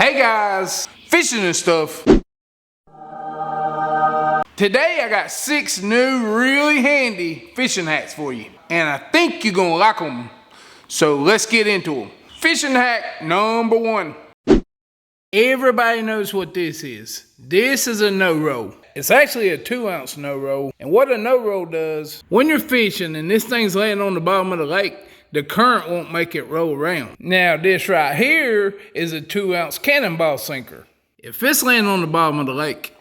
Hey guys, fishing and stuff. Today I got 6 new really handy fishing hats for you, and I think you're gonna like them. So let's get into them. Fishing hack number 1. Everybody knows what this is. This is a no-roll. It's actually a 2-ounce no-roll, and what a no-roll does, when you're fishing and this thing's laying on the bottom of the lake, the current won't make it roll around. Now this right here is a 2-ounce cannonball sinker. If it's laying on the bottom of the lake,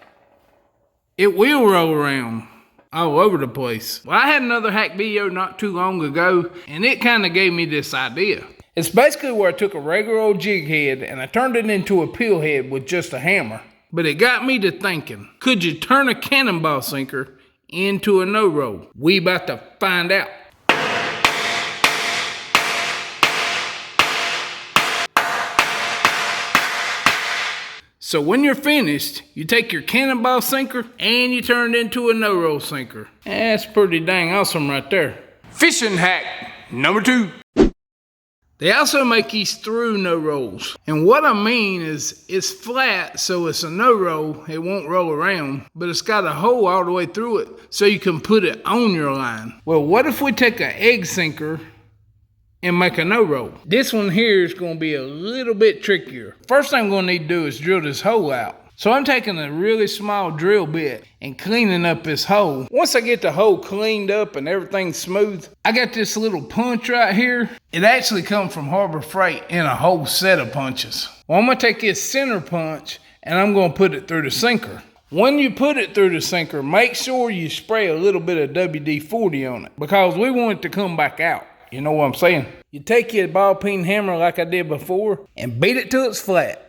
it will roll around all over the place. Well, I had another hack video not too long ago, and it kind of gave me this idea. It's basically where I took a regular old jig head and I turned it into a pill head with just a hammer. But it got me to thinking, could you turn a cannonball sinker into a no-roll? We about to find out. So when you're finished, you take your cannonball sinker and you turn it into a no-roll sinker. That's pretty dang awesome right there. Fishing hack number 2. They also make these through no-rolls. And what I mean is it's flat, so it's a no-roll. It won't roll around, but it's got a hole all the way through it so you can put it on your line. Well, what if we take an egg sinker and make a no-roll? This one here is going to be a little bit trickier. First thing I'm going to need to do is drill this hole out. So I'm taking a really small drill bit and cleaning up this hole. Once I get the hole cleaned up and everything's smooth, I got this little punch right here. It actually comes from Harbor Freight in a whole set of punches. Well, I'm going to take this center punch and I'm going to put it through the sinker. When you put it through the sinker, make sure you spray a little bit of WD-40 on it because we want it to come back out. You know what I'm saying? You take your ball peen hammer like I did before and beat it till it's flat.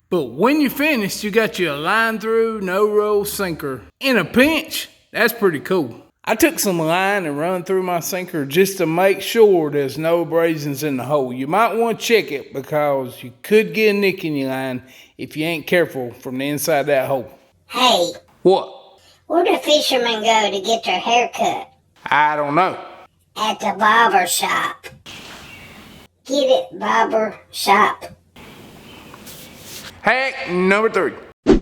But when you're finished, you got your line through no-roll sinker. In a pinch, that's pretty cool. I took some line and run through my sinker just to make sure there's no abrasions in the hole. You might want to check it because you could get a nick in your line if you ain't careful from the inside of that hole. Hey. What? Where do fishermen go to get their hair cut? I don't know. At the barber shop. Get it, barber shop. Hack number 3.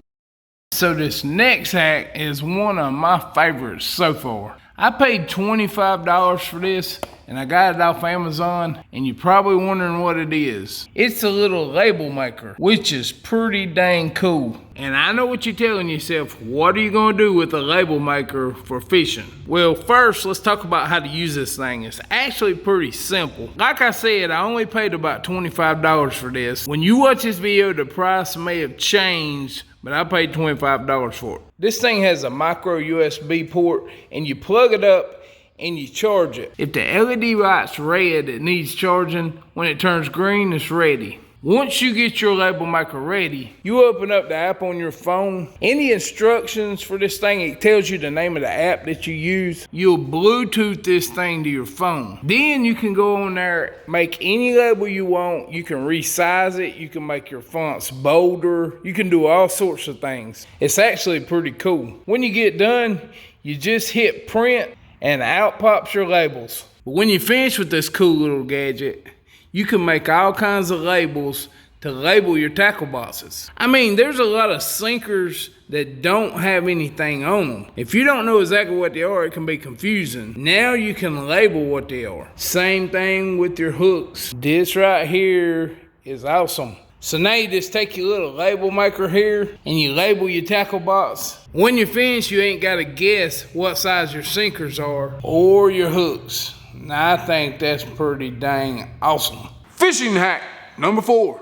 So this next hack is one of my favorites so far. I paid $25 for this and I got it off Amazon, and you're probably wondering what it is. It's a little label maker, which is pretty dang cool. And I know what you're telling yourself, what are you gonna do with a label maker for fishing? Well, first, let's talk about how to use this thing. It's actually pretty simple. Like I said, I only paid about $25 for this. When you watch this video, the price may have changed, but I paid $25 for it. This thing has a micro USB port, and you plug it up and you charge it. If the LED light's red, it needs charging. When it turns green, it's ready. Once you get your label maker ready, you open up the app on your phone. In the instructions for this thing, it tells you the name of the app that you use. You'll Bluetooth this thing to your phone. Then you can go on there, make any label you want. You can resize it. You can make your fonts bolder. You can do all sorts of things. It's actually pretty cool. When you get done, you just hit print and out pops your labels. But when you finish with this cool little gadget, you can make all kinds of labels to label your tackle boxes. I mean, there's a lot of sinkers that don't have anything on them. If you don't know exactly what they are, it can be confusing. Now you can label what they are. Same thing with your hooks. This right here is awesome. So now you just take your little label maker here and you label your tackle box. When you're finished, you ain't got to guess what size your sinkers are or your hooks. Now, I think that's pretty dang awesome. Fishing hack number 4.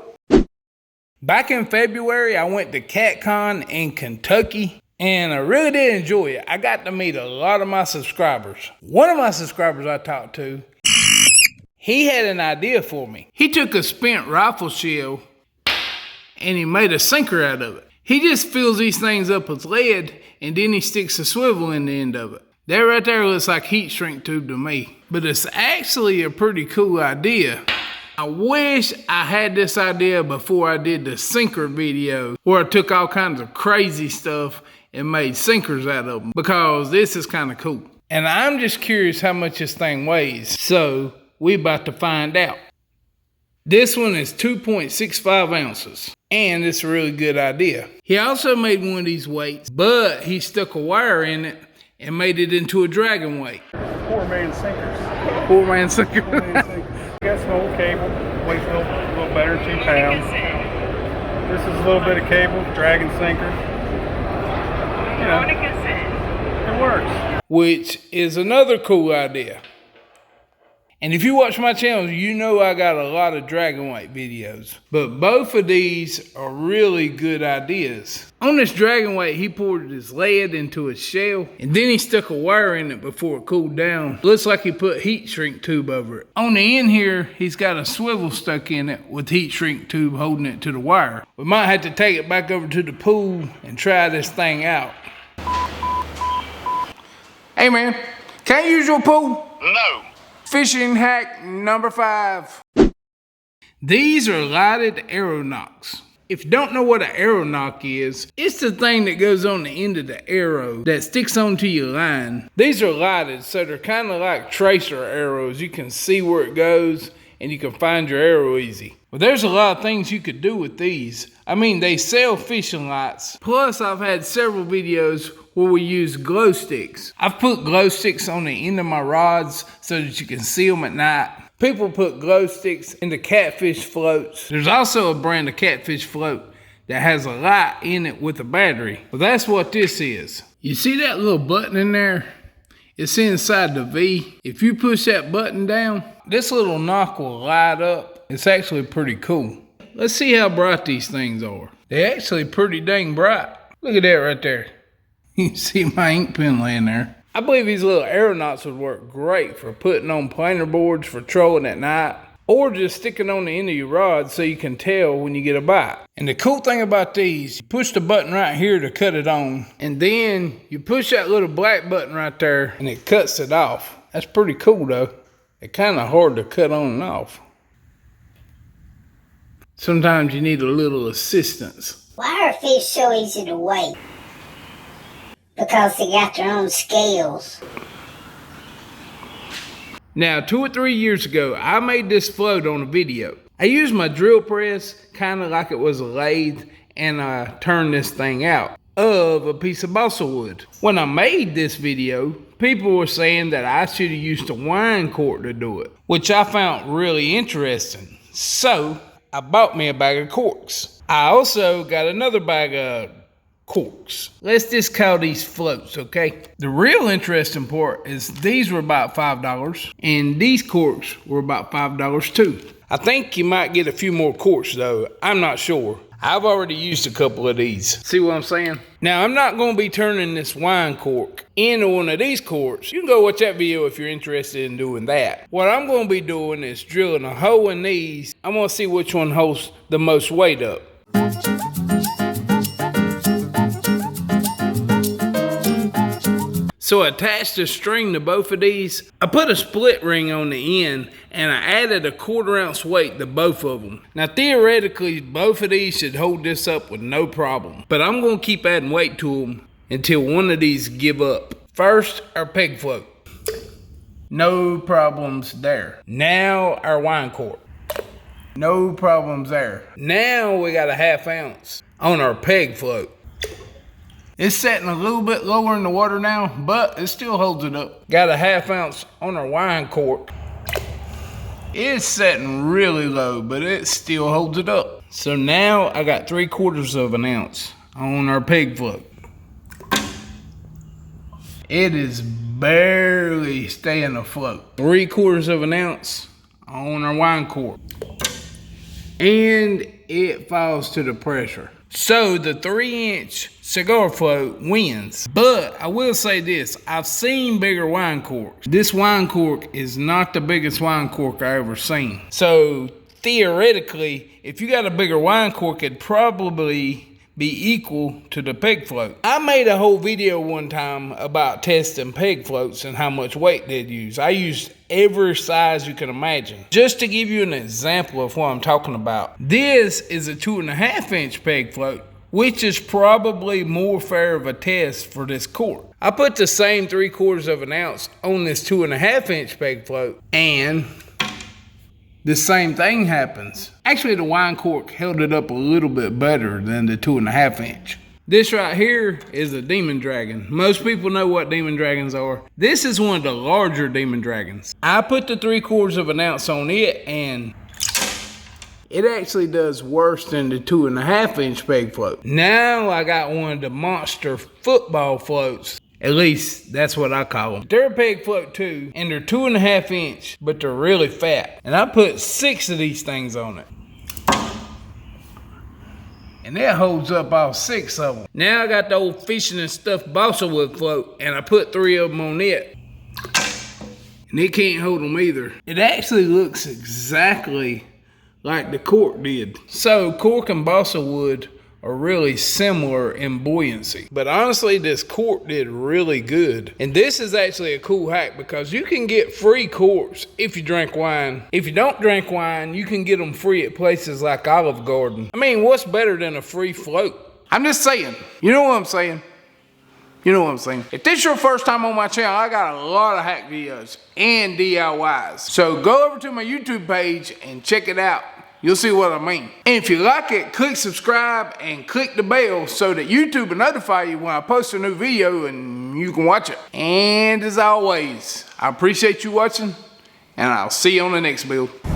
Back in February, I went to CatCon in Kentucky, and I really did enjoy it. I got to meet a lot of my subscribers. One of my subscribers I talked to, he had an idea for me. He took a spent rifle shell and he made a sinker out of it. He just fills these things up with lead and then he sticks a swivel in the end of it. That right there looks like heat shrink tube to me, but it's actually a pretty cool idea. I wish I had this idea before I did the sinker video where I took all kinds of crazy stuff and made sinkers out of them, because this is kind of cool. And I'm just curious how much this thing weighs. So we about to find out. This one is 2.65 ounces. And it's a really good idea. He also made one of these weights, but he stuck a wire in it and made it into a dragon weight. 4-man sinkers. 4-man sinker. 4-man sinkers. Got some old cable, weighs a little better, 2 pounds. This is a little bit of cable, dragon sinker. You know, it works. Which is another cool idea. And if you watch my channel, you know I got a lot of dragon weight videos. But both of these are really good ideas. On this dragon weight, he poured his lead into a shell, and then he stuck a wire in it before it cooled down. Looks like he put heat shrink tube over it. On the end here, he's got a swivel stuck in it with heat shrink tube holding it to the wire. We might have to take it back over to the pool and try this thing out. Hey man, can I use your pool? No. Fishing hack number 5. These are lighted arrow knocks. If you don't know what an arrow knock is, it's the thing that goes on the end of the arrow that sticks onto your line. These are lighted, so they're kind of like tracer arrows. You can see where it goes and you can find your arrow easy. Well, there's a lot of things you could do with these. I mean, they sell fishing lights. Plus, I've had several videos where we use glow sticks. I've put glow sticks on the end of my rods so that you can see them at night. People put glow sticks into catfish floats. There's also a brand of catfish float that has a light in it with a battery. Well, that's what this is. You see that little button in there? It's inside the V. If you push that button down, this little knock will light up. It's actually pretty cool. Let's see how bright these things are. They're actually pretty dang bright. Look at that right there. You can see my ink pen laying there. I believe these little arrow knots would work great for putting on planer boards for trolling at night, or just sticking on the end of your rod so you can tell when you get a bite. And the cool thing about these, you push the button right here to cut it on, and then you push that little black button right there and it cuts it off. That's pretty cool though. It's kind of hard to cut on and off. Sometimes you need a little assistance. Why are fish so easy to weigh? Because they got their own scales. Now, 2 or 3 years ago, I made this float on a video. I used my drill press, kind of like it was a lathe, and I turned this thing out of a piece of balsa wood. When I made this video, people were saying that I should have used a wine cork to do it, which I found really interesting. So, I bought me a bag of corks. I also got another bag of corks. Let's just call these floats, okay? The real interesting part is these were about $5 and these corks were about $5 too. I think you might get a few more corks though. I'm not sure. I've already used a couple of these. See what I'm saying? Now, I'm not going to be turning this wine cork into one of these corks. You can go watch that video if you're interested in doing that. What I'm going to be doing is drilling a hole in these. I'm going to see which one holds the most weight up. So I attached a string to both of these. I put a split ring on the end and I added a 1/4 ounce weight to both of them. Now theoretically, both of these should hold this up with no problem. But I'm going to keep adding weight to them until one of these give up. First, our peg float. No problems there. Now our wine cork. No problems there. Now we got a 1/2 ounce on our peg float. It's setting a little bit lower in the water now, but it still holds it up. Got a 1/2 ounce on our wine cork. It's setting really low, but it still holds it up. So now I got 3/4 of an ounce on our peg float. It is barely staying afloat. 3/4 of an ounce on our wine cork. And it falls to the pressure. So the 3-inch cigar float wins. But I will say this, I've seen bigger wine corks. This wine cork is not the biggest wine cork I ever seen. So theoretically, if you got a bigger wine cork, it'd probably be equal to the peg float. I made a whole video one time about testing peg floats and how much weight they'd use. I used every size you can imagine. Just to give you an example of what I'm talking about. This is a 2.5 inch peg float which is probably more fair of a test for this cork. I put the same 3/4 of an ounce on this 2.5 inch peg float, and the same thing happens. Actually, the wine cork held it up a little bit better than the 2.5 inch. This right here is a demon dragon. Most people know what demon dragons are. This is one of the larger demon dragons. I put the 3/4 of an ounce on it, and it actually does worse than the 2.5 inch peg float. Now I got one of the monster football floats. At least that's what I call them. They're a peg float too, and they're 2.5 inch, but they're really fat. And I put 6 of these things on it. And that holds up all 6 of them. Now I got the old FishinNstuff balsa wood float, and I put 3 of them on it. And it can't hold them either. It actually looks exactly like the cork did. So cork and balsa wood are really similar in buoyancy. But honestly, this cork did really good. And this is actually a cool hack because you can get free corks if you drink wine. If you don't drink wine, you can get them free at places like Olive Garden. I mean, what's better than a free float? I'm just saying. You know what I'm saying? You know what I'm saying? If this is your first time on my channel, I got a lot of hack videos and DIYs. So go over to my YouTube page and check it out. You'll see what I mean. And if you like it, click subscribe and click the bell so that YouTube will notify you when I post a new video and you can watch it. And as always, I appreciate you watching, and I'll see you on the next build.